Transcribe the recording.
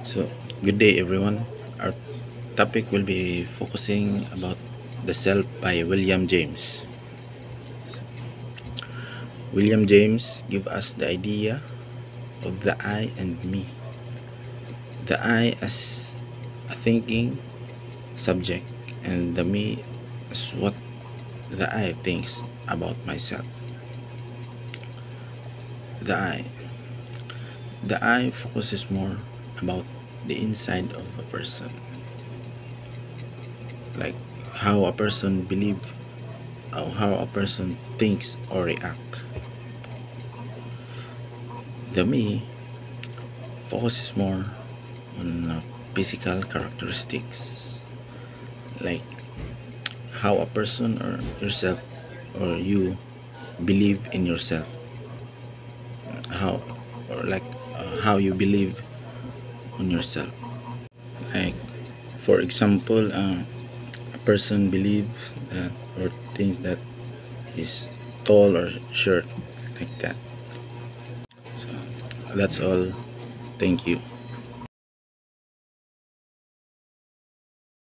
So, good day everyone. Our topic will be focusing about the self by William James. William James give us the idea of the I and me. The I as a thinking subject and the me as what the I thinks about myself. The I. The I focuses more about the inside of a person, like how a person believe or how a person thinks or react. The me focuses more on physical characteristics, like how a person or yourself or you believe in yourself, how or like how you believe on yourself. Like for example, a person believes that or thinks that he's tall or short, like that. So that's all. Thank you.